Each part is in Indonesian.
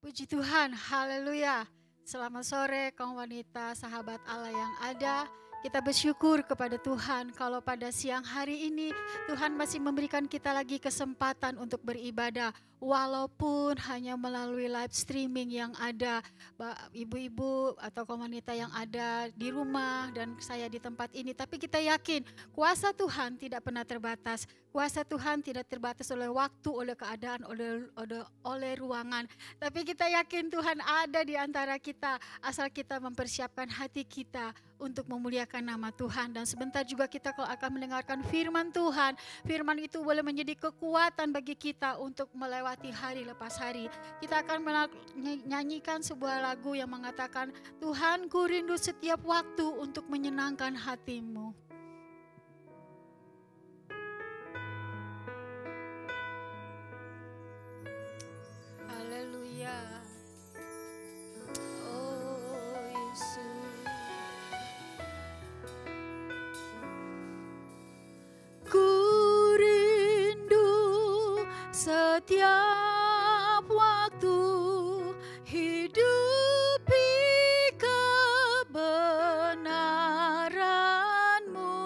Puji Tuhan, haleluya. Selamat sore kaum wanita, sahabat Allah yang ada. Kita bersyukur kepada Tuhan kalau pada siang hari ini Tuhan masih memberikan kita lagi kesempatan untuk beribadah. Walaupun hanya melalui live streaming yang ada, ibu-ibu atau kaum wanita yang ada di rumah dan saya di tempat ini. Tapi kita yakin kuasa Tuhan tidak pernah terbatas. Kuasa Tuhan tidak terbatas oleh waktu, oleh keadaan, oleh ruangan. Tapi kita yakin Tuhan ada di antara kita, asal kita mempersiapkan hati kita untuk memuliakan nama Tuhan. Dan sebentar juga kita akan mendengarkan firman Tuhan. Firman itu boleh menjadi kekuatan bagi kita untuk melewati hari lepas hari. Kita akan menyanyikan sebuah lagu yang mengatakan, Tuhan ku rindu setiap waktu untuk menyenangkan hatimu. Haleluya. Oh Yesus. Ku rindu setiap waktu hidupi kebenaran-Mu,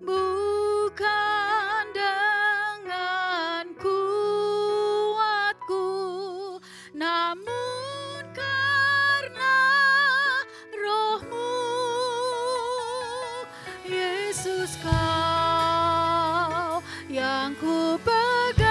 bukan dengan kuatku, namun karena Roh-Mu. Yesus, Kau yang ku pegang,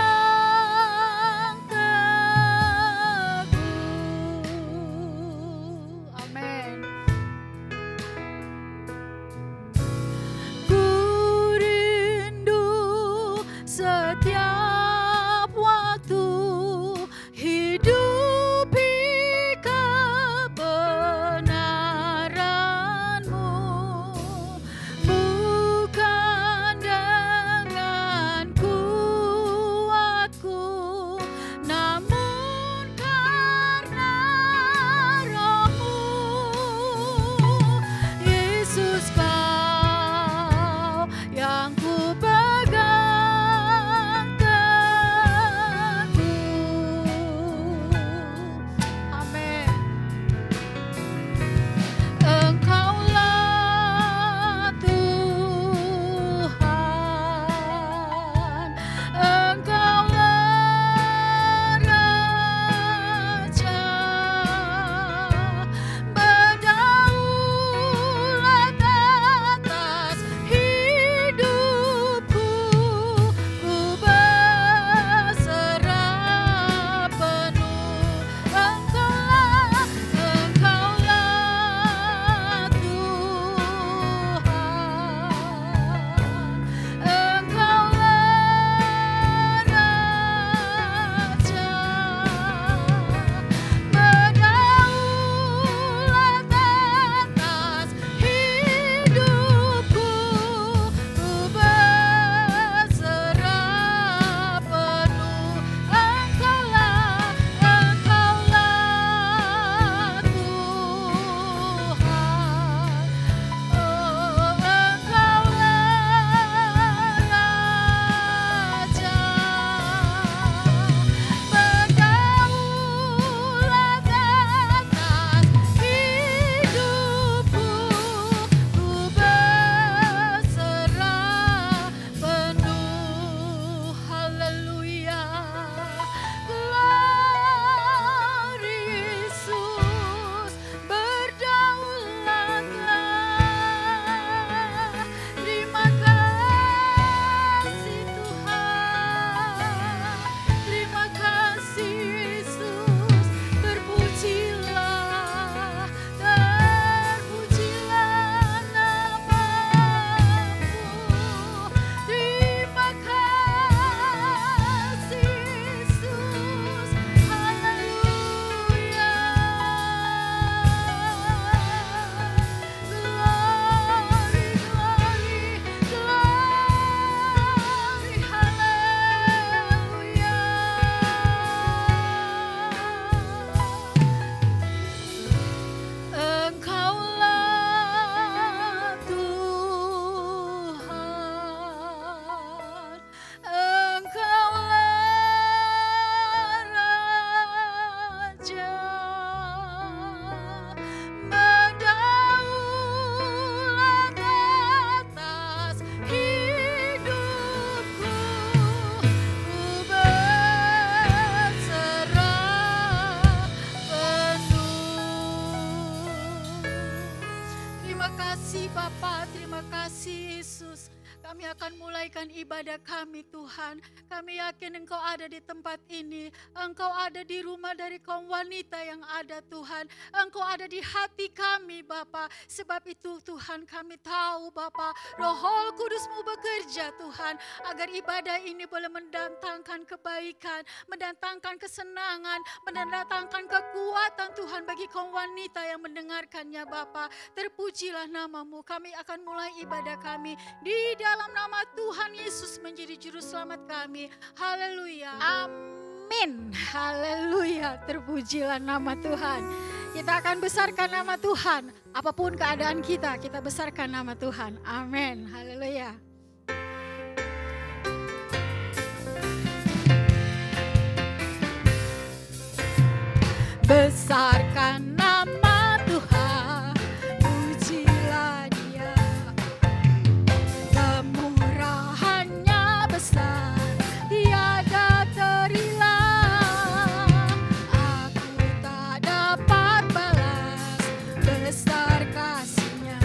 kasih Bapa, terima kasih Yesus. Kami akan mulaikan ibadah kami Tuhan. Kami yakin Engkau ada di tempat ini. Engkau ada di rumah dari kaum wanita yang ada Tuhan. Engkau ada di hati kami Bapa. Sebab itu Tuhan kami tahu Bapa, Roh Kudus-Mu bekerja Tuhan. Agar ibadah ini boleh mendatangkan kebaikan, mendatangkan kesenangan, mendatangkan kekuatan Tuhan bagi kaum wanita yang mendengarkannya Bapa. Terpujilah nama-Mu. Kami akan mulai ibadah kami di dalam nama Tuhan Yesus menjadi juru selamat kami. Haleluya. Amin. Haleluya. Terpujilah nama Tuhan. Kita akan besarkan nama Tuhan. Apapun keadaan kita, kita besarkan nama Tuhan. Amin. Haleluya. Besarkan nama Tuhan, pujilah Dia. Kemurahannya besar, tiada terilang. Aku tak dapat balas besar kasih-Nya.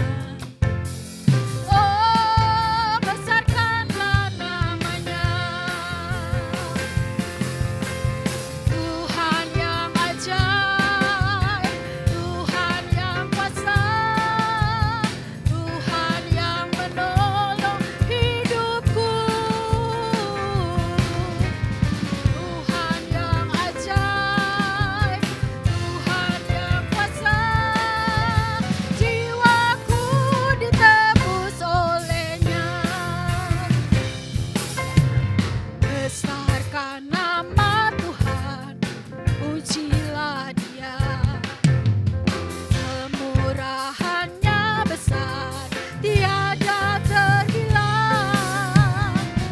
Oh, besarkanlah namanya. Tuhan yang ajaib, Tuhan yang kuasa, Tuhan yang menolong hidupku. Tuhan yang ajaib, Tuhan yang kuasa, jiwaku ditebus oleh-Nya. Besarkan nama Tuhan, pujilah Dia. Kemurahannya besar, tiada terhilang.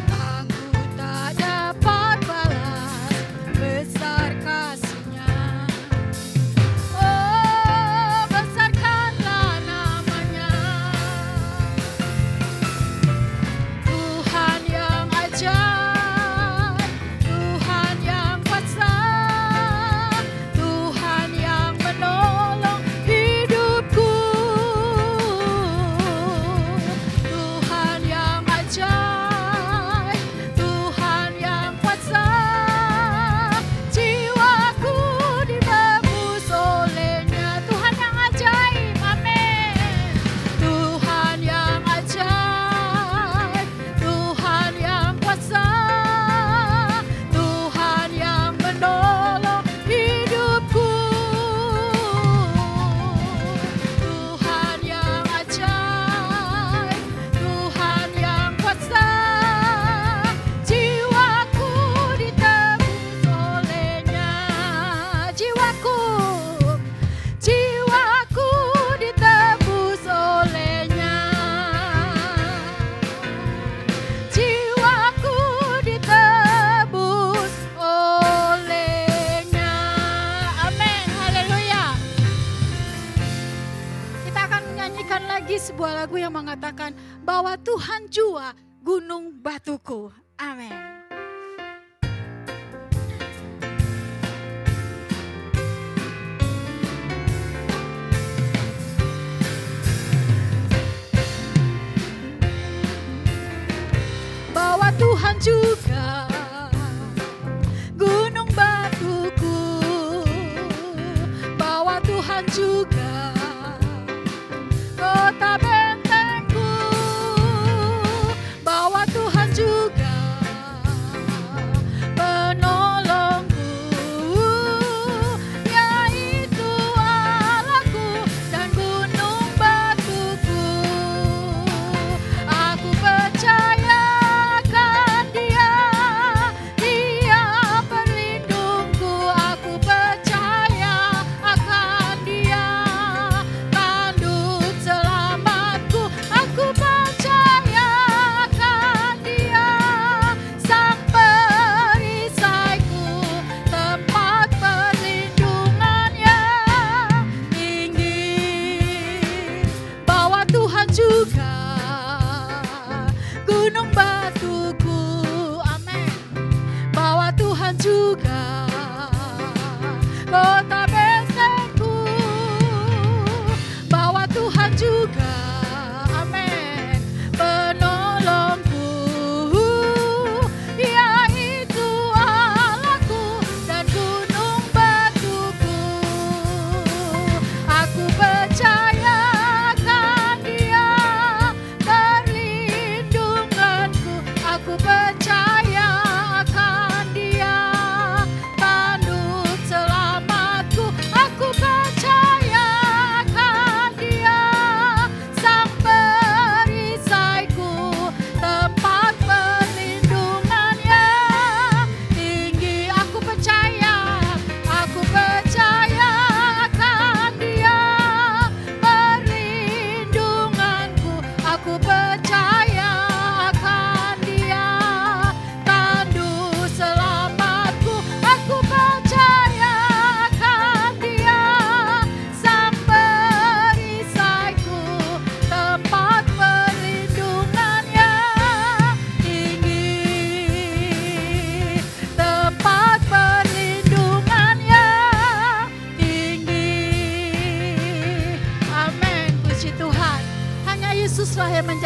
Aku tak dapat balas besar kasih-Nya. Oh, besarkanlah namanya. Tuhan yang ajaib, Tuhan yang kuasa, Tuhan yang menolong hidupku. Tuhan yang ajaib, Tuhan yang kuasa, jiwaku ditebus oleh-Nya. Tuhan yang ajaib, amin. Tuhan yang ajaib, Tuhan yang kuasa, Tuhan yang menolong hidupku. Tuhan yang ajaib, Tuhan yang kuasa, jiwaku ditebus oleh-Nya. Jiwaku ditebus oleh-Nya. Jiwaku ditebus oleh-Nya. Amin. Haleluya. Kita akan menyanyikan lagi sebuah lagu yang mengatakan bahwa Tuhan jua gunung batuku. Amin. Bahwa Tuhan juga gunung batuku, bahwa Tuhan juga kota bentengku, bahwa Tuhan juga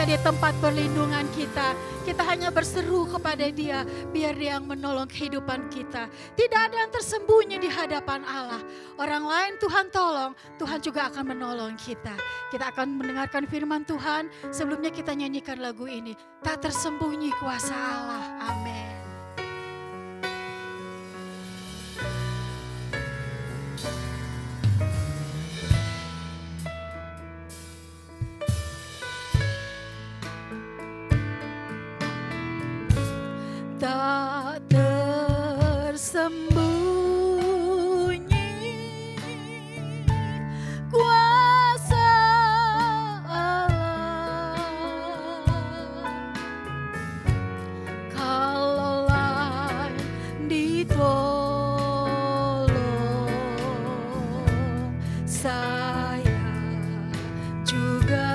menjadi tempat perlindungan kita. Kita hanya berseru kepada Dia, biar Dia yang menolong kehidupan kita. Tidak ada yang tersembunyi di hadapan Allah. Orang lain Tuhan tolong, Tuhan juga akan menolong kita. Kita akan mendengarkan firman Tuhan. Sebelumnya kita nyanyikan lagu ini. Tak tersembunyi kuasa Allah. Amin. Tak tersembunyi kuasa Allah, kalau lain ditolong, saya juga.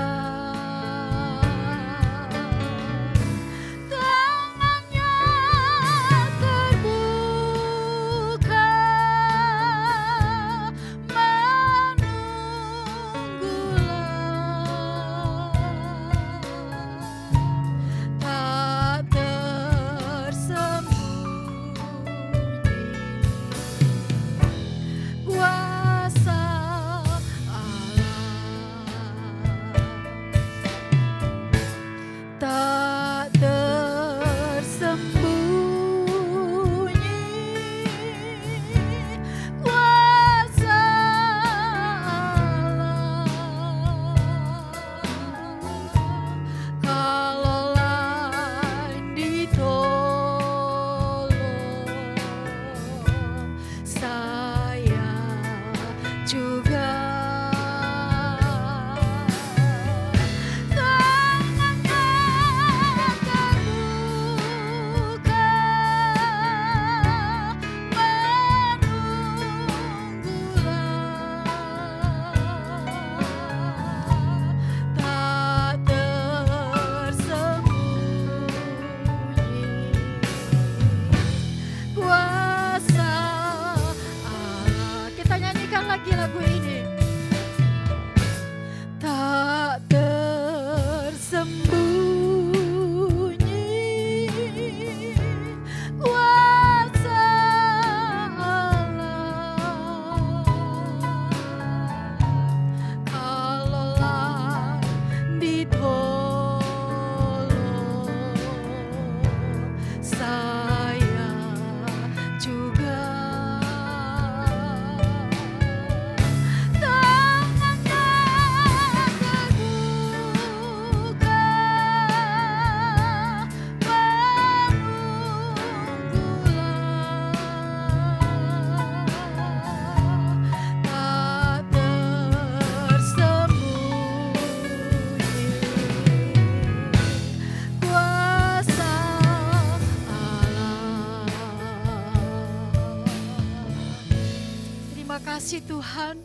kasih Tuhan,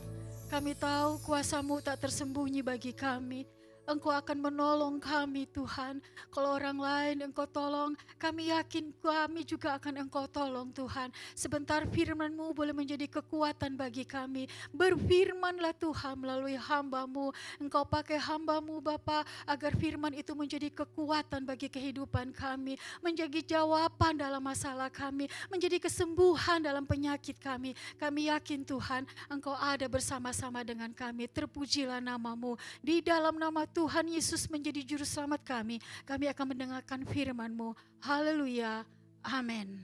kami tahu kuasa-Mu tak tersembunyi bagi kami. Engkau akan menolong kami Tuhan. Kalau orang lain Engkau tolong, kami yakin kami juga akan Engkau tolong Tuhan. Sebentar firman-Mu boleh menjadi kekuatan bagi kami. Berfirmanlah Tuhan melalui hamba-Mu. Engkau pakai hamba-Mu Bapa agar firman itu menjadi kekuatan bagi kehidupan kami. Menjadi jawaban dalam masalah kami. Menjadi kesembuhan dalam penyakit kami. Kami yakin Tuhan Engkau ada bersama-sama dengan kami. Terpujilah nama-Mu. Di dalam nama Tuhan Yesus menjadi juru selamat kami. Kami akan mendengarkan firman-Mu. Haleluya. Amin.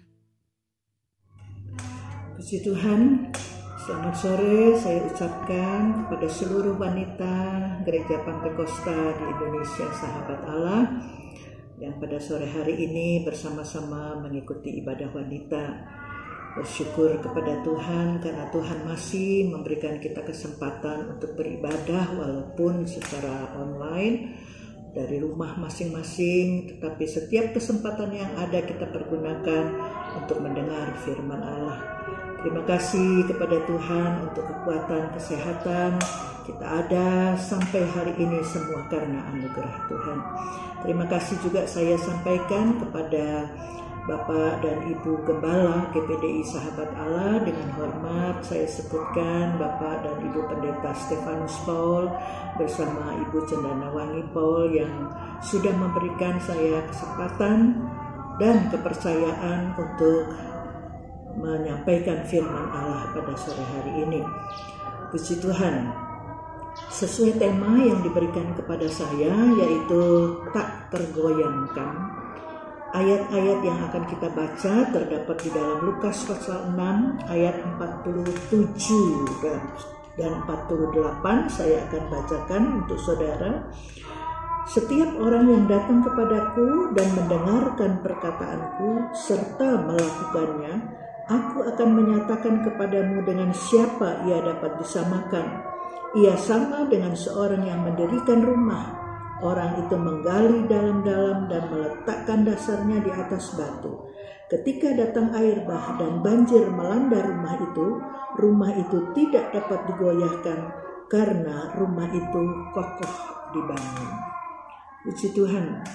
Puji Tuhan, selamat sore saya ucapkan kepada seluruh wanita Gereja Pantekosta di Indonesia, sahabat Allah, yang pada sore hari ini bersama-sama mengikuti ibadah wanita. Bersyukur kepada Tuhan karena Tuhan masih memberikan kita kesempatan untuk beribadah walaupun secara online dari rumah masing-masing, tetapi setiap kesempatan yang ada kita pergunakan untuk mendengar firman Allah. Terima kasih kepada Tuhan untuk kekuatan kesehatan kita ada sampai hari ini semua karena anugerah Tuhan. Terima kasih juga saya sampaikan kepada Bapak dan Ibu Gembala GPDI Sahabat Allah, dengan hormat saya sebutkan Bapak dan Ibu Pendeta Stefanus Paul bersama Ibu Cendana Wangi Paul yang sudah memberikan saya kesempatan dan kepercayaan untuk menyampaikan firman Allah pada sore hari ini. Puji Tuhan, sesuai tema yang diberikan kepada saya, yaitu tak tergoyangkan. Ayat-ayat yang akan kita baca terdapat di dalam Lukas pasal 6 ayat 47 dan 48. Saya akan bacakan untuk saudara. Setiap orang yang datang kepadaku dan mendengarkan perkataanku serta melakukannya, aku akan menyatakan kepadamu dengan siapa ia dapat disamakan. Ia sama dengan seorang yang mendirikan rumah. Orang itu menggali dalam-dalam dan meletakkan dasarnya di atas batu. Ketika datang air bah dan banjir melanda rumah itu tidak dapat digoyahkan karena rumah itu kokoh dibangun. Puji Tuhan.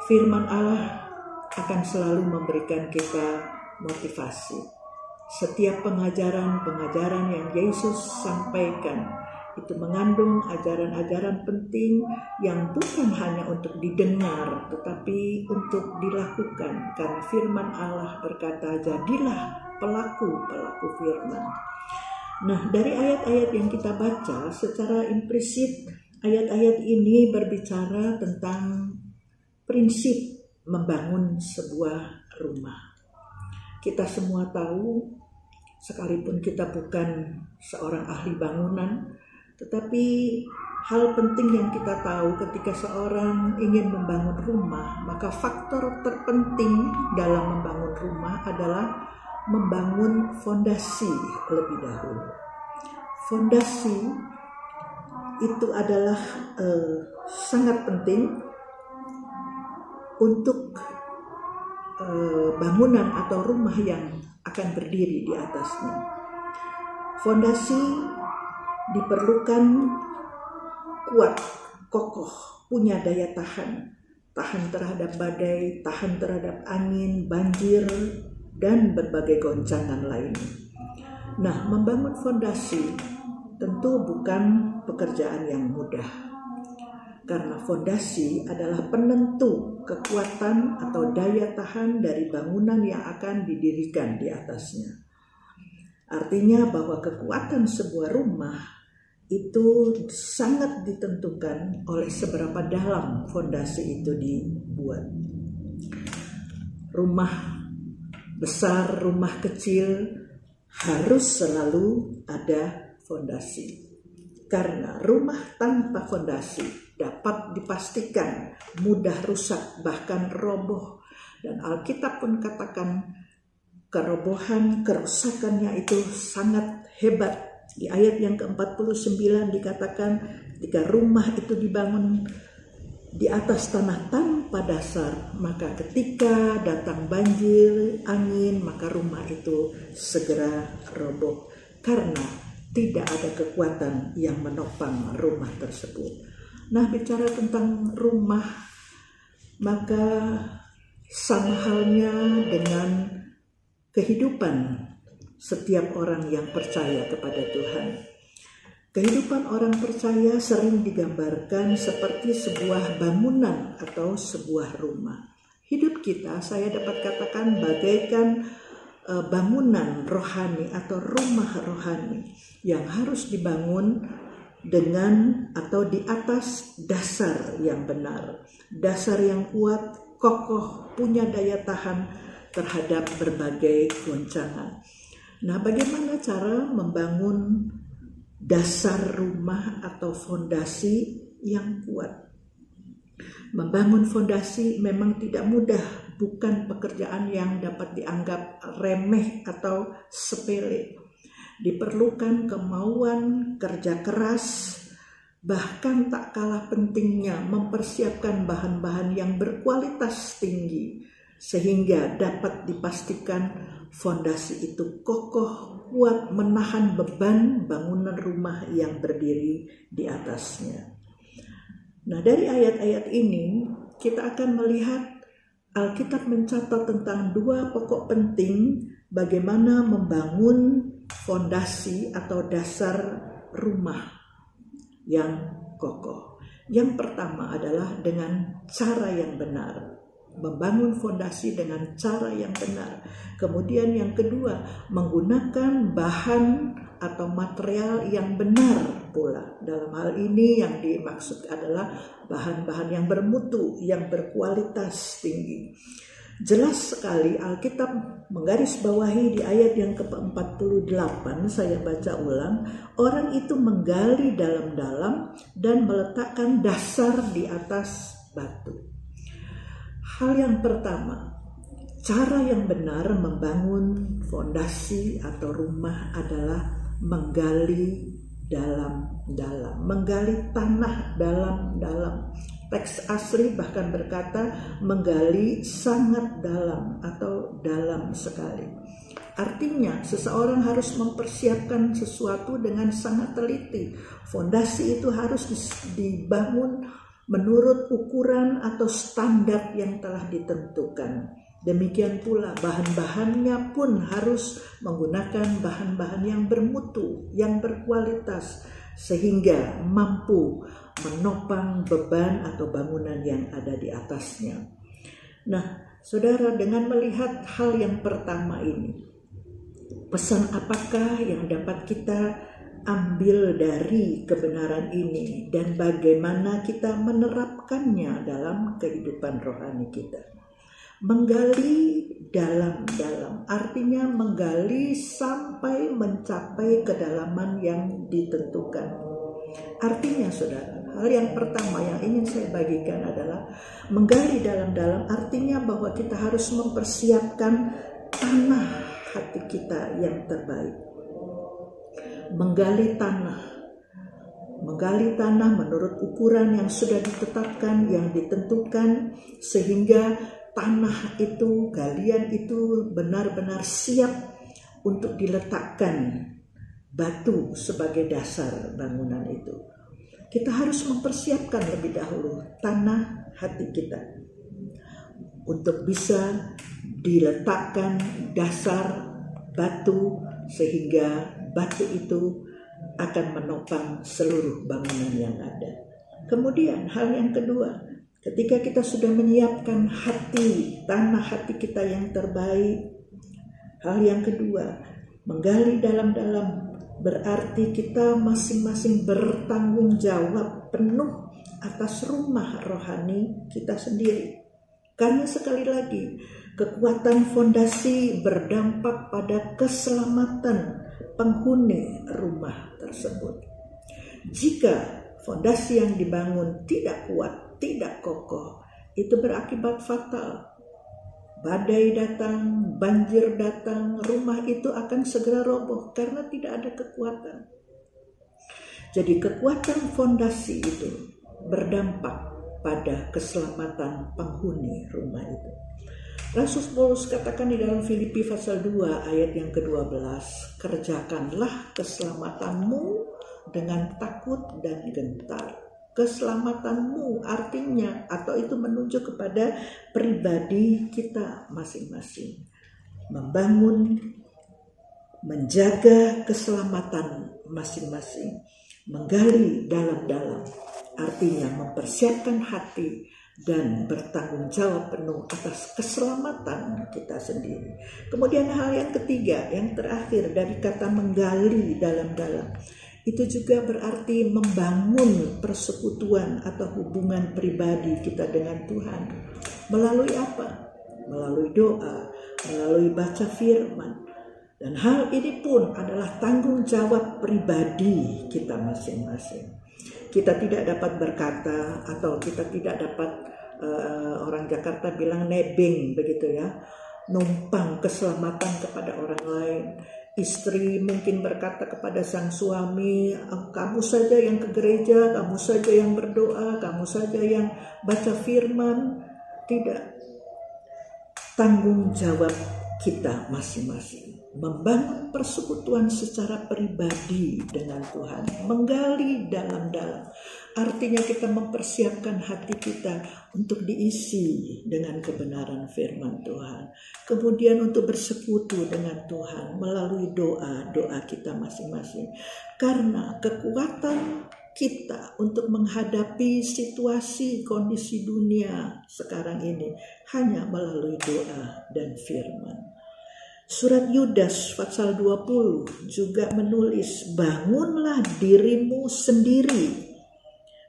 Firman Allah akan selalu memberikan kita motivasi. Setiap pengajaran yang Yesus sampaikan itu mengandung ajaran-ajaran penting yang bukan hanya untuk didengar tetapi untuk dilakukan, karena firman Allah berkata, jadilah pelaku-pelaku firman. Nah, dari ayat-ayat yang kita baca secara implisit, ayat-ayat ini berbicara tentang prinsip membangun sebuah rumah. Kita semua tahu, sekalipun kita bukan seorang ahli bangunan, tetapi hal penting yang kita tahu ketika seorang ingin membangun rumah, maka faktor terpenting dalam membangun rumah adalah membangun fondasi lebih dahulu. Fondasi itu adalah sangat penting untuk bangunan atau rumah yang akan berdiri di atasnya. Fondasi diperlukan kuat, kokoh, punya daya tahan terhadap badai, tahan terhadap angin, banjir, dan berbagai goncangan lainnya. Nah, membangun fondasi tentu bukan pekerjaan yang mudah. Karena fondasi adalah penentu kekuatan atau daya tahan dari bangunan yang akan didirikan di atasnya. Artinya bahwa kekuatan sebuah rumah itu sangat ditentukan oleh seberapa dalam fondasi itu dibuat. Rumah besar, rumah kecil harus selalu ada fondasi. Karena rumah tanpa fondasi dapat dipastikan mudah rusak, bahkan roboh. Dan Alkitab pun katakan kerobohan, kerusakannya itu sangat hebat. Di ayat yang ke-49 dikatakan jika rumah itu dibangun di atas tanah tanpa dasar, maka ketika datang banjir, angin, maka rumah itu segera roboh. Karena tidak ada kekuatan yang menopang rumah tersebut. Nah, bicara tentang rumah, maka sama halnya dengan kehidupan setiap orang yang percaya kepada Tuhan. Kehidupan orang percaya sering digambarkan seperti sebuah bangunan atau sebuah rumah. Hidup kita, saya dapat katakan, bagaikan bangunan rohani atau rumah rohani yang harus dibangun dengan atau di atas dasar yang benar, dasar yang kuat, kokoh, punya daya tahan terhadap berbagai goncangan. Nah, bagaimana cara membangun dasar rumah atau fondasi yang kuat? Membangun fondasi memang tidak mudah, bukan pekerjaan yang dapat dianggap remeh atau sepele. Diperlukan kemauan, kerja keras, bahkan tak kalah pentingnya mempersiapkan bahan-bahan yang berkualitas tinggi sehingga dapat dipastikan fondasi itu kokoh, kuat menahan beban bangunan rumah yang berdiri di atasnya. Nah, dari ayat-ayat ini kita akan melihat Alkitab mencatat tentang dua pokok penting bagaimana membangun fondasi atau dasar rumah yang kokoh. Yang pertama adalah dengan cara yang benar. Membangun fondasi dengan cara yang benar. Kemudian yang kedua, menggunakan bahan atau material yang benar pula. Dalam hal ini yang dimaksud adalah bahan-bahan yang bermutu, yang berkualitas tinggi. Jelas sekali Alkitab menggarisbawahi di ayat yang ke-48, saya baca ulang, orang itu menggali dalam-dalam dan meletakkan dasar di atas batu. Hal yang pertama, cara yang benar membangun fondasi atau rumah adalah menggali dalam-dalam, menggali tanah dalam-dalam. Teks asli bahkan berkata menggali sangat dalam atau dalam sekali. Artinya seseorang harus mempersiapkan sesuatu dengan sangat teliti. Fondasi itu harus dibangun menurut ukuran atau standar yang telah ditentukan. Demikian pula bahan-bahannya pun harus menggunakan bahan-bahan yang bermutu, yang berkualitas, sehingga mampu menopang beban atau bangunan yang ada di atasnya. Nah, saudara, dengan melihat hal yang pertama ini, pesan apakah yang dapat kita ambil dari kebenaran ini dan bagaimana kita menerapkannya dalam kehidupan rohani kita? Menggali dalam-dalam artinya menggali sampai mencapai kedalaman yang ditentukan. Artinya saudara, hal yang pertama yang ingin saya bagikan adalah menggali dalam-dalam artinya bahwa kita harus mempersiapkan tanah hati kita yang terbaik. Menggali tanah menurut ukuran yang sudah ditetapkan, yang ditentukan, sehingga tanah itu, galian itu benar-benar siap untuk diletakkan batu sebagai dasar bangunan itu. Kita harus mempersiapkan lebih dahulu tanah hati kita untuk bisa diletakkan dasar batu sehingga batu itu akan menopang seluruh bangunan yang ada. Kemudian hal yang kedua, ketika kita sudah menyiapkan tanah hati kita yang terbaik, hal yang kedua, menggali dalam-dalam berarti kita masing-masing bertanggung jawab penuh atas rumah rohani kita sendiri. Karena sekali lagi, kekuatan fondasi berdampak pada keselamatan penghuni rumah tersebut. Jika fondasi yang dibangun tidak kuat, tidak kokoh, itu berakibat fatal. Badai datang, banjir datang, rumah itu akan segera roboh karena tidak ada kekuatan. Jadi kekuatan fondasi itu berdampak pada keselamatan penghuni rumah itu. Rasul Paulus katakan di dalam Filipi pasal 2 ayat yang ke-12, kerjakanlah keselamatanmu dengan takut dan gentar. Keselamatanmu artinya atau itu menunjuk kepada pribadi kita masing-masing. Membangun, menjaga keselamatan masing-masing. Menggali dalam-dalam artinya mempersiapkan hati dan bertanggung jawab penuh atas keselamatan kita sendiri. Kemudian hal yang ketiga, yang terakhir dari kata menggali dalam-dalam, itu juga berarti membangun persekutuan atau hubungan pribadi kita dengan Tuhan. Melalui apa? Melalui doa, melalui baca firman. Dan hal ini pun adalah tanggung jawab pribadi kita masing-masing. Kita tidak dapat berkata atau kita tidak dapat, orang Jakarta bilang nebeng begitu ya, numpang keselamatan kepada orang lain. Istri mungkin berkata kepada sang suami, kamu saja yang ke gereja, kamu saja yang berdoa, kamu saja yang baca firman. Tidak. Tanggung jawab kita masing-masing. membangun persekutuan secara pribadi dengan Tuhan, menggali dalam-dalam. Artinya kita mempersiapkan hati kita untuk diisi dengan kebenaran firman Tuhan. Kemudian untuk bersekutu dengan Tuhan melalui doa kita masing-masing. Karena kekuatan kita untuk menghadapi situasi kondisi dunia sekarang ini hanya melalui doa dan firman. Surat Yudas pasal 20 juga menulis, bangunlah dirimu sendiri.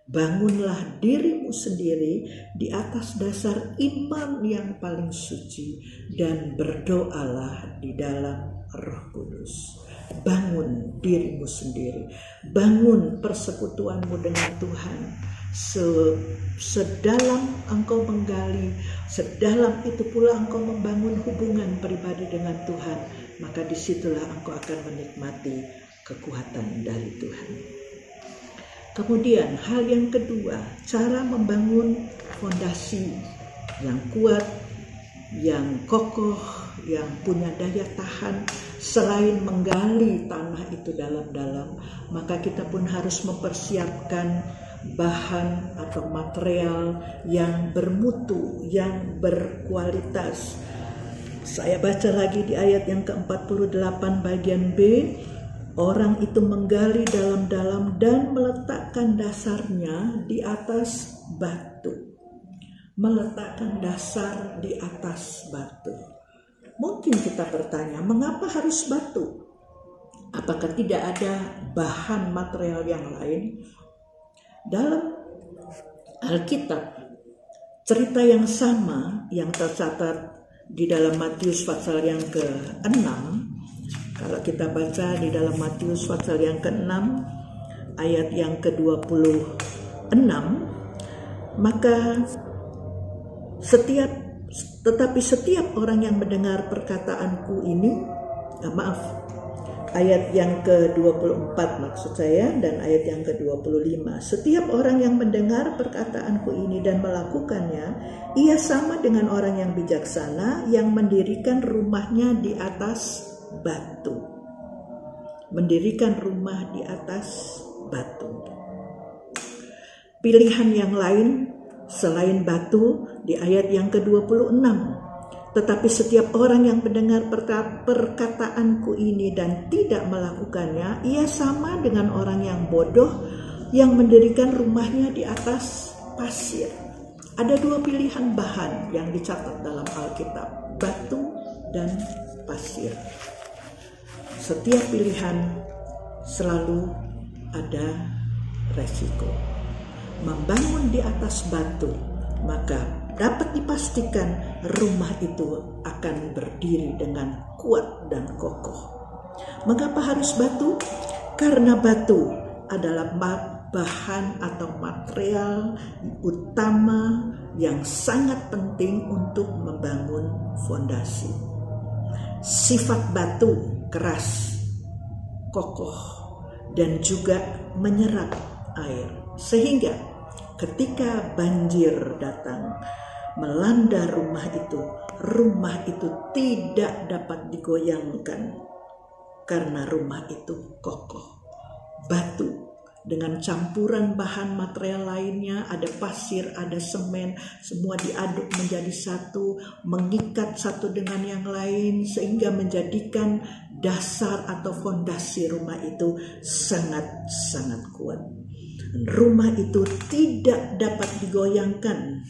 Bangunlah dirimu sendiri di atas dasar iman yang paling suci dan berdoalah di dalam Roh Kudus. Bangun dirimu sendiri. Bangun persekutuanmu dengan Tuhan. Sedalam engkau menggali, sedalam itu pula engkau membangun hubungan pribadi dengan Tuhan, maka disitulah engkau akan menikmati kekuatan dari Tuhan. Kemudian hal yang kedua, cara membangun fondasi yang kuat, yang kokoh, yang punya daya tahan. Selain menggali tanah itu dalam-dalam, maka kita pun harus mempersiapkan bahan atau material yang bermutu, yang berkualitas. Saya baca lagi di ayat yang ke-48 bagian B. Orang itu menggali dalam-dalam dan meletakkan dasarnya di atas batu. Meletakkan dasar di atas batu. Mungkin kita bertanya, mengapa harus batu? Apakah tidak ada bahan material yang lain? Dalam Alkitab, cerita yang sama yang tercatat di dalam Matius pasal yang ke-6, kalau kita baca di dalam Matius pasal yang ke-6 ayat yang ke-26, maka setiap orang yang mendengar perkataanku ini, ayat yang ke-24 maksud saya, dan ayat yang ke-25. Setiap orang yang mendengar perkataanku ini dan melakukannya, ia sama dengan orang yang bijaksana yang mendirikan rumahnya di atas batu. Mendirikan rumah di atas batu. Pilihan yang lain selain batu di ayat yang ke-26. Tetapi setiap orang yang mendengar perkataanku ini dan tidak melakukannya, ia sama dengan orang yang bodoh yang mendirikan rumahnya di atas pasir. Ada dua pilihan bahan yang dicatat dalam Alkitab, batu dan pasir. Setiap pilihan selalu ada resiko. Membangun di atas batu, maka dapat dipastikan rumah itu akan berdiri dengan kuat dan kokoh. Mengapa harus batu? Karena batu adalah bahan atau material utama yang sangat penting untuk membangun fondasi. Sifat batu keras, kokoh, dan juga menyerap air. Sehingga ketika banjir datang melanda rumah itu tidak dapat digoyangkan karena rumah itu kokoh. Batu dengan campuran bahan material lainnya, ada pasir, ada semen, semua diaduk menjadi satu, mengikat satu dengan yang lain sehingga menjadikan dasar atau fondasi rumah itu sangat-sangat kuat. Rumah itu tidak dapat digoyangkan.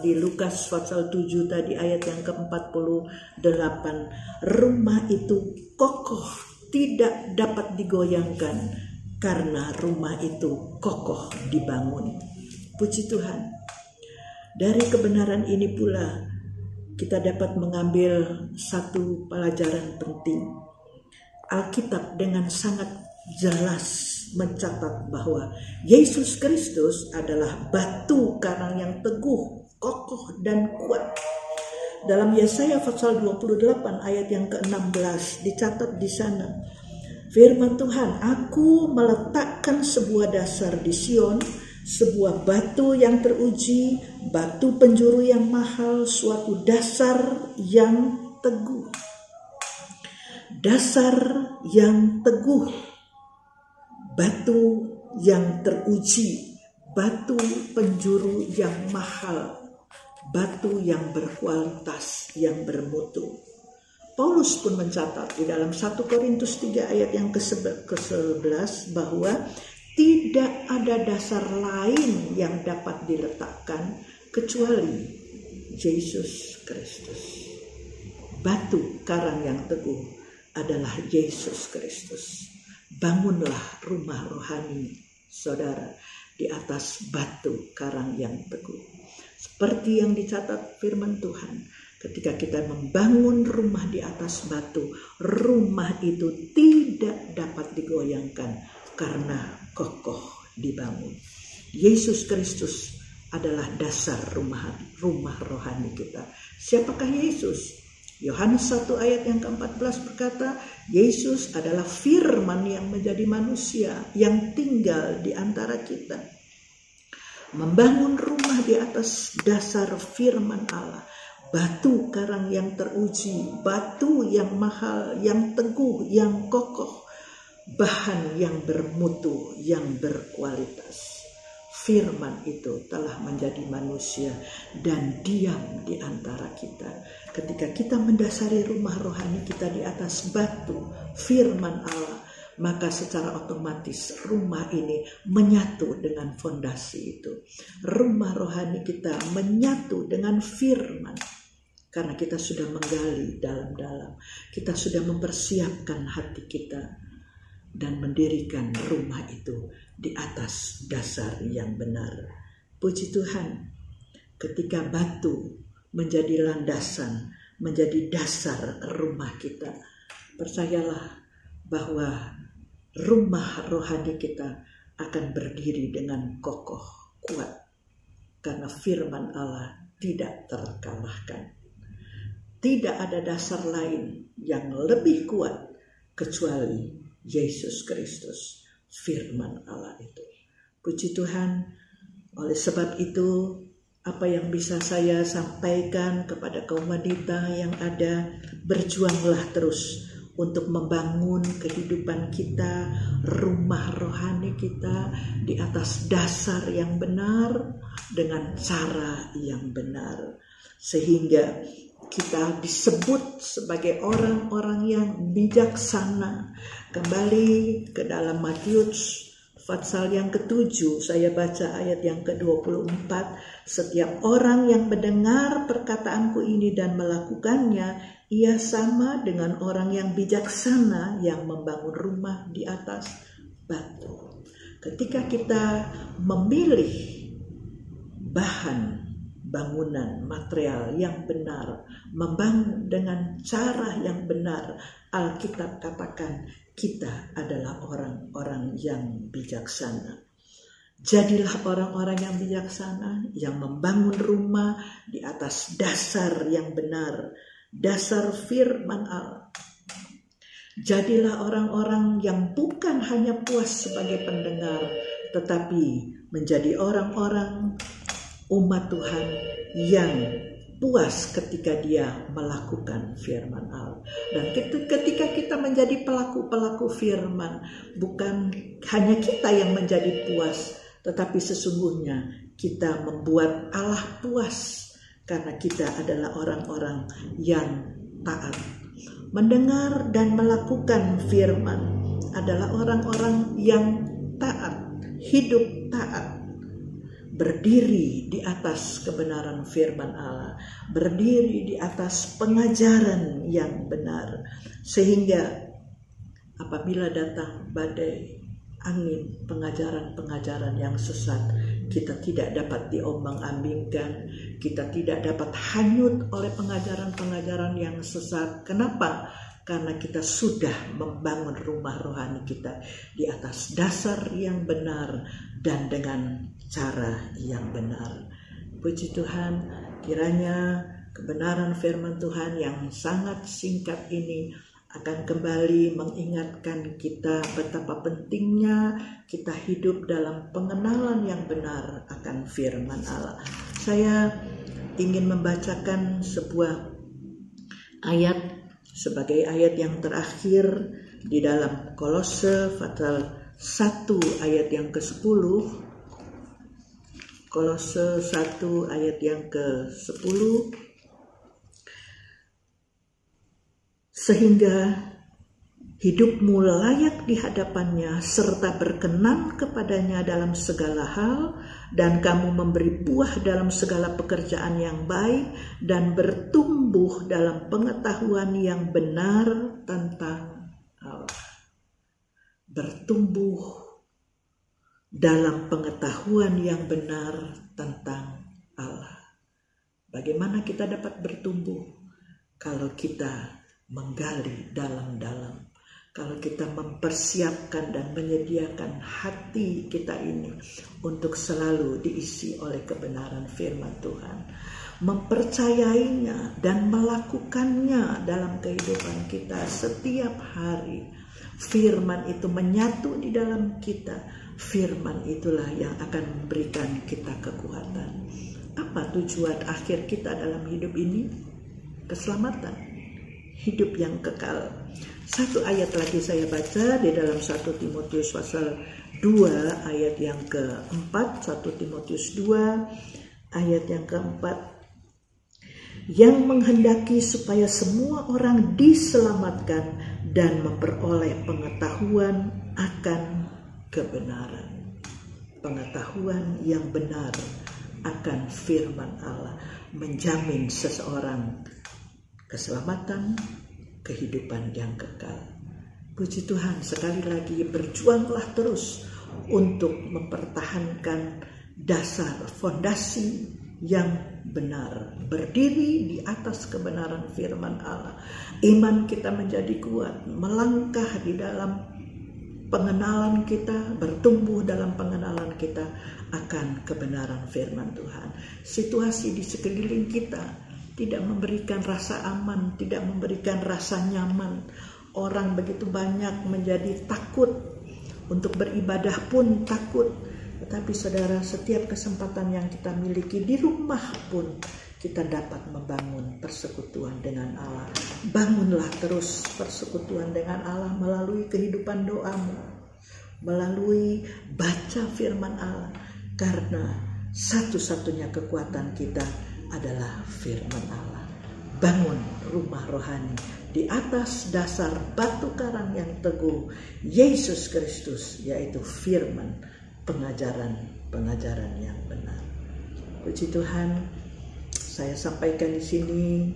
Di Lukas pasal 7 tadi ayat yang ke-48, rumah itu kokoh, tidak dapat digoyangkan karena rumah itu kokoh dibangun. Puji Tuhan. Dari kebenaran ini pula kita dapat mengambil satu pelajaran penting. Alkitab dengan sangat jelas mencatat bahwa Yesus Kristus adalah batu karang yang teguh, kokoh dan kuat. Dalam Yesaya pasal 28 ayat yang ke-16 dicatat di sana, firman Tuhan, aku meletakkan sebuah dasar di Sion, sebuah batu yang teruji, batu penjuru yang mahal, suatu dasar yang teguh. dasar yang teguh, batu yang teruji, batu penjuru yang mahal, batu yang berkualitas, yang bermutu. Paulus pun mencatat di dalam 1 Korintus 3 ayat yang ke-11 bahwa tidak ada dasar lain yang dapat diletakkan kecuali Yesus Kristus. Batu karang yang teguh adalah Yesus Kristus. Bangunlah rumah rohani saudara di atas batu karang yang teguh. Seperti yang dicatat firman Tuhan, ketika kita membangun rumah di atas batu, rumah itu tidak dapat digoyangkan karena kokoh dibangun. Yesus Kristus adalah dasar rumah rohani kita. Siapakah Yesus? Yohanes 1 ayat yang ke-14 berkata, Yesus adalah firman yang menjadi manusia, yang tinggal di antara kita. Membangun rumah di atas dasar firman Allah, batu karang yang teruji, batu yang mahal, yang teguh, yang kokoh, bahan yang bermutu, yang berkualitas. Firman itu telah menjadi manusia dan diam di antara kita. Ketika kita mendasari rumah rohani kita di atas batu, firman Allah, maka secara otomatis rumah ini menyatu dengan fondasi itu. Rumah rohani kita menyatu dengan firman. Karena kita sudah menggali dalam-dalam. Kita sudah mempersiapkan hati kita dan mendirikan rumah itu di atas dasar yang benar. Puji Tuhan, ketika batu menjadi landasan, menjadi dasar rumah kita, percayalah bahwa rumah rohani kita akan berdiri dengan kokoh, kuat, karena firman Allah tidak terkalahkan. Tidak ada dasar lain yang lebih kuat kecuali Yesus Kristus, firman Allah itu. Puji Tuhan, oleh sebab itu apa yang bisa saya sampaikan kepada kaum wanita yang ada, berjuanglah terus untuk membangun kehidupan kita, rumah rohani kita di atas dasar yang benar dengan cara yang benar. Sehingga kita disebut sebagai orang-orang yang bijaksana. Kembali ke dalam Matius pasal yang ke-7, saya baca ayat yang ke-24. Setiap orang yang mendengar perkataanku ini dan melakukannya, ia sama dengan orang yang bijaksana yang membangun rumah di atas batu. Ketika kita memilih bahan bangunan material yang benar, membangun dengan cara yang benar, Alkitab katakan kita adalah orang-orang yang bijaksana. Jadilah orang-orang yang bijaksana, yang membangun rumah di atas dasar yang benar, dasar firman Allah. Jadilah orang-orang yang bukan hanya puas sebagai pendengar, tetapi menjadi orang-orang umat Tuhan yang puas ketika dia melakukan firman Allah. Dan ketika kita menjadi pelaku-pelaku firman, bukan hanya kita yang menjadi puas, tetapi sesungguhnya kita membuat Allah puas karena kita adalah orang-orang yang taat. Mendengar dan melakukan firman adalah orang-orang yang taat, hidup taat. Berdiri di atas kebenaran firman Allah, berdiri di atas pengajaran yang benar, sehingga apabila datang badai, angin, pengajaran-pengajaran yang sesat, kita tidak dapat diombang-ambingkan, kita tidak dapat hanyut oleh pengajaran-pengajaran yang sesat. Kenapa? Karena kita sudah membangun rumah rohani kita di atas dasar yang benar dan dengan cara yang benar. Puji Tuhan, kiranya kebenaran firman Tuhan yang sangat singkat ini akan kembali mengingatkan kita betapa pentingnya kita hidup dalam pengenalan yang benar akan firman Allah. Saya ingin membacakan sebuah ayat sebagai ayat yang terakhir di dalam Kolose pasal 1 ayat yang ke-10. Kolose 1 ayat yang ke-10. Sehingga hidupmu layak di hadapannya serta berkenan kepadanya dalam segala hal, dan kamu memberi buah dalam segala pekerjaan yang baik dan bertumbuh dalam pengetahuan yang benar tentang Allah. Bertumbuh dalam pengetahuan yang benar tentang Allah. Bagaimana kita dapat bertumbuh? Kalau kita menggali dalam-dalam, kalau kita mempersiapkan dan menyediakan hati kita ini untuk selalu diisi oleh kebenaran firman Tuhan, mempercayainya dan melakukannya dalam kehidupan kita setiap hari. Firman itu menyatu di dalam kita. Firman itulah yang akan memberikan kita kekuatan. Apa tujuan akhir kita dalam hidup ini? Keselamatan, hidup yang kekal. Satu ayat lagi saya baca di dalam 1 Timotius pasal 2 ayat yang keempat. 1 Timotius 2 ayat yang keempat. Yang menghendaki supaya semua orang diselamatkan dan memperoleh pengetahuan akan kebenaran. Pengetahuan yang benar akan firman Allah menjamin seseorang keselamatan, kehidupan yang kekal. Puji Tuhan, sekali lagi berjuanglah terus untuk mempertahankan dasar fondasi yang benar, berdiri di atas kebenaran firman Allah. Iman kita menjadi kuat, melangkah di dalam pengenalan kita, bertumbuh dalam pengenalan kita akan kebenaran firman Tuhan. Situasi di sekeliling kita tidak memberikan rasa aman, tidak memberikan rasa nyaman. Orang begitu banyak menjadi takut, untuk beribadah pun takut. Tetapi saudara, setiap kesempatan yang kita miliki di rumah pun kita dapat membangun persekutuan dengan Allah. Bangunlah terus persekutuan dengan Allah melalui kehidupan doamu, melalui baca firman Allah. Karena satu-satunya kekuatan kita adalah firman Allah. Bangun rumah rohani di atas dasar batu karang yang teguh, Yesus Kristus, yaitu firman, pengajaran yang benar. Puji Tuhan, saya sampaikan di sini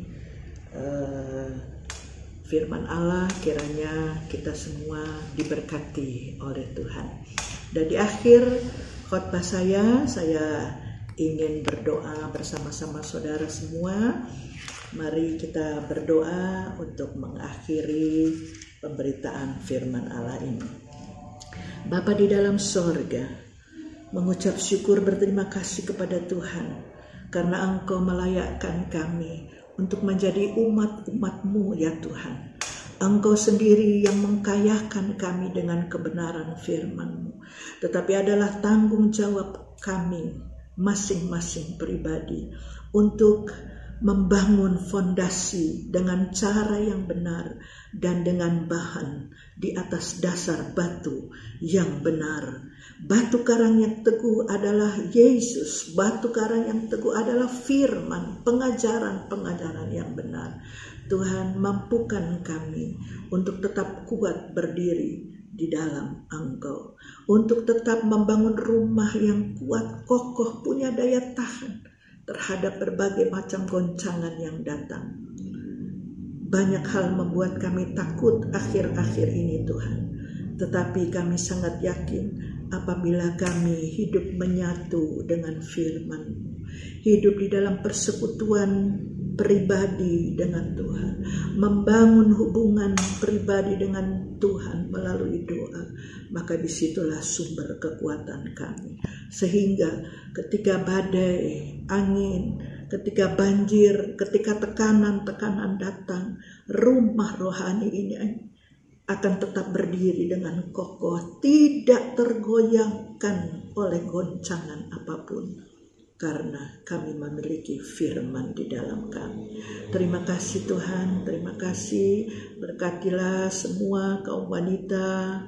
firman Allah, kiranya kita semua diberkati oleh Tuhan. Dan di akhir khotbah saya ingin berdoa bersama-sama saudara semua. Mari kita berdoa untuk mengakhiri pemberitaan firman Allah ini. Bapa di dalam sorga, mengucap syukur berterima kasih kepada Tuhan karena Engkau melayakkan kami untuk menjadi umat-umat-Mu ya Tuhan. Engkau sendiri yang mengkayakan kami dengan kebenaran firman-Mu. Tetapi adalah tanggung jawab kami masing-masing pribadi untuk membangun fondasi dengan cara yang benar dan dengan bahan di atas dasar batu yang benar. Batu karang yang teguh adalah Yesus. Batu karang yang teguh adalah firman, pengajaran-pengajaran yang benar. Tuhan, mampukan kami untuk tetap kuat berdiri di dalam Engkau, untuk tetap membangun rumah yang kuat, kokoh, punya daya tahan terhadap berbagai macam goncangan yang datang. Banyak hal membuat kami takut akhir-akhir ini Tuhan. Tetapi kami sangat yakin apabila kami hidup menyatu dengan firman-Mu, hidup di dalam persekutuan pribadi dengan Tuhan, membangun hubungan pribadi dengan Tuhan melalui doa, maka disitulah sumber kekuatan kami. Sehingga ketika badai, angin, ketika banjir, ketika tekanan-tekanan datang, rumah rohani ini akan tetap berdiri dengan kokoh, tidak tergoyahkan oleh goncangan apapun. karena kami memiliki firman di dalam kami. Terima kasih Tuhan, terima kasih. Berkatilah semua kaum wanita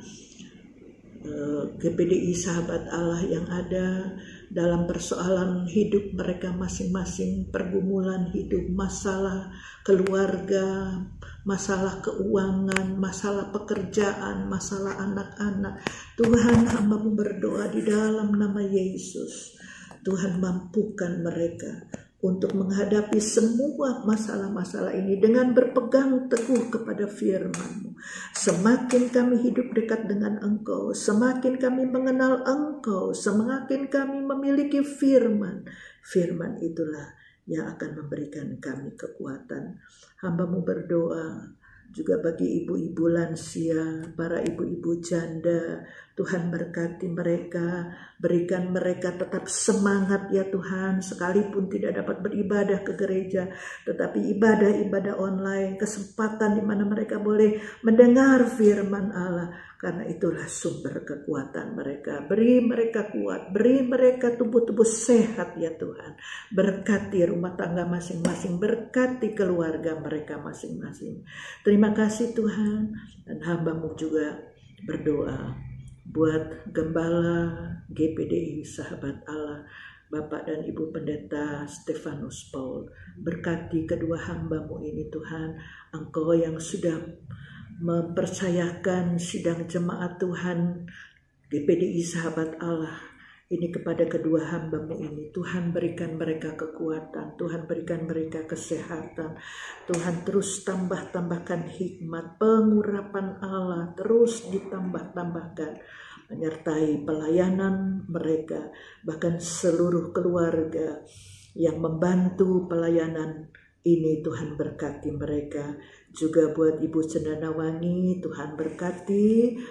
GPDI Sahabat Allah yang ada dalam persoalan hidup mereka masing-masing, pergumulan hidup, masalah keluarga, masalah keuangan, masalah pekerjaan, masalah anak-anak. Tuhan, hamba-Mu berdoa di dalam nama Yesus. Tuhan, mampukan mereka untuk menghadapi semua masalah-masalah ini dengan berpegang teguh kepada firman-Mu. Semakin kami hidup dekat dengan Engkau, semakin kami mengenal Engkau, semakin kami memiliki firman. Firman itulah yang akan memberikan kami kekuatan. Hamba-Mu berdoa juga bagi ibu-ibu lansia, para ibu-ibu janda. Tuhan berkati mereka, berikan mereka tetap semangat ya Tuhan, sekalipun tidak dapat beribadah ke gereja, tetapi ibadah-ibadah online, kesempatan di mana mereka boleh mendengar firman Allah, karena itulah sumber kekuatan mereka. Beri mereka kuat, beri mereka tubuh-tubuh sehat ya Tuhan. Berkati rumah tangga masing-masing, berkati keluarga mereka masing-masing. Terima kasih Tuhan, dan hamba-Mu juga berdoa buat Gembala GPDI Sahabat Allah, Bapak dan Ibu Pendeta Stefanus Paul. Berkati kedua hamba-Mu ini Tuhan, Engkau yang sudah mempercayakan sidang jemaat Tuhan GPDI Sahabat Allah ini kepada kedua hamba-Mu ini. Tuhan, berikan mereka kekuatan, Tuhan berikan mereka kesehatan, Tuhan terus tambahkan hikmat, pengurapan Allah terus ditambah-tambahkan, menyertai pelayanan mereka, bahkan seluruh keluarga yang membantu pelayanan ini. Tuhan berkati mereka. Juga buat Ibu Cendanawani, Tuhan berkati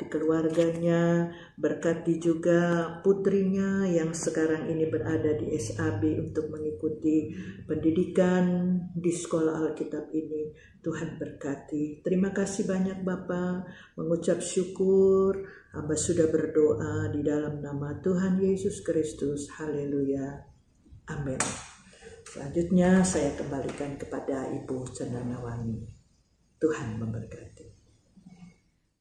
keluarganya, berkati juga putrinya yang sekarang ini berada di SAB untuk mengikuti pendidikan di sekolah Alkitab ini. Tuhan berkati. Terima kasih banyak Bapa, mengucap syukur, hamba sudah berdoa di dalam nama Tuhan Yesus Kristus. Haleluya. Amin. Selanjutnya saya kembalikan kepada Ibu Cendanawani. Tuhan memberkati.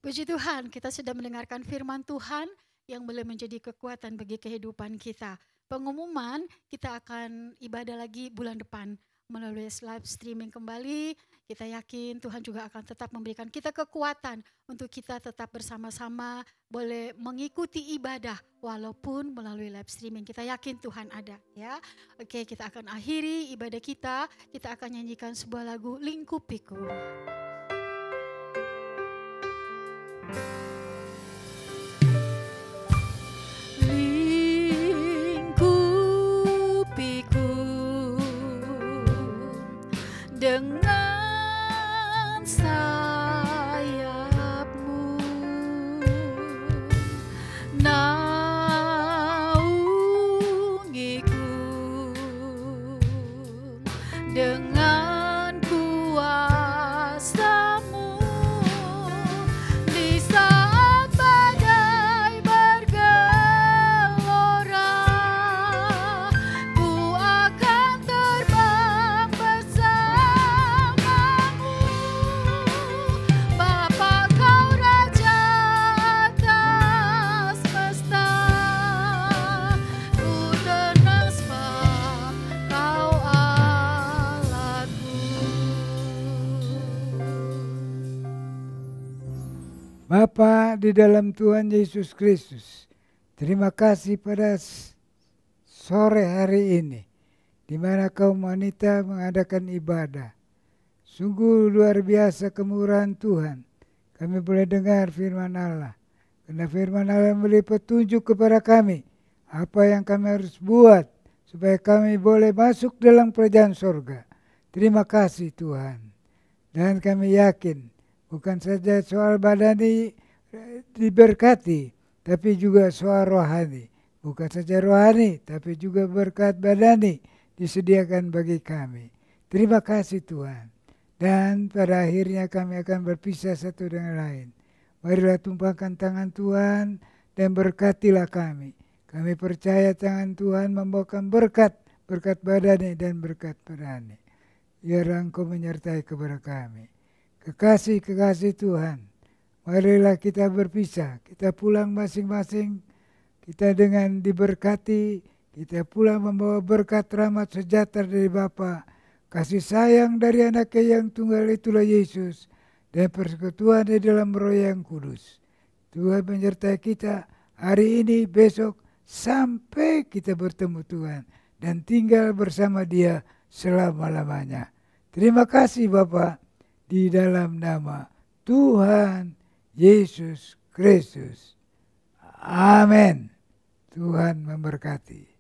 Puji Tuhan, kita sudah mendengarkan firman Tuhan yang boleh menjadi kekuatan bagi kehidupan kita. Pengumuman, kita akan ibadah lagi bulan depan melalui live streaming kembali. Kita yakin Tuhan juga akan tetap memberikan kita kekuatan untuk kita tetap bersama-sama boleh mengikuti ibadah walaupun melalui live streaming. Kita yakin Tuhan ada ya. Oke, kita akan akhiri ibadah kita. Kita akan nyanyikan sebuah lagu Lingkupiku. Lingkupiku dengan sayap-Mu, naungiku dengan kuasa-Mu. Di saat badai bergelora, ku akan terbang bersama-Mu. Bapa, Kau Raja atas semesta, ku tenang sebab Kau Allahku. Bapa di dalam Tuhan Yesus Kristus, terima kasih pada sore hari ini, di mana kaum wanita mengadakan ibadah. Sungguh luar biasa kemurahan Tuhan. Kami boleh dengar firman Allah. Karena firman Allah memberi petunjuk kepada kami, apa yang kami harus buat, supaya kami boleh masuk dalam kerajaan surga. Terima kasih Tuhan. Dan kami yakin, bukan saja soal badani diberkati, tapi juga soal rohani. Bukan saja rohani, tapi juga berkat badani disediakan bagi kami. Terima kasih Tuhan. Dan pada akhirnya kami akan berpisah satu dengan lain. Marilah tumpahkan tangan Tuhan dan berkatilah kami. Kami percaya tangan Tuhan membawakan berkat, berkat badani dan berkat rohani. Biar Engkau menyertai kepada kami. Kekasih-kekasih Tuhan, marilah kita berpisah, kita pulang masing-masing, kita dengan diberkati, kita pulang membawa berkat rahmat sejahtera dari Bapa, kasih sayang dari Anaknya yang tunggal itulah Yesus, dan persekutuan di dalam Roh yang kudus. Tuhan menyertai kita hari ini, besok, sampai kita bertemu Tuhan dan tinggal bersama Dia selama-lamanya. Terima kasih Bapa, di dalam nama Tuhan Yesus Kristus. Amin. Tuhan memberkati.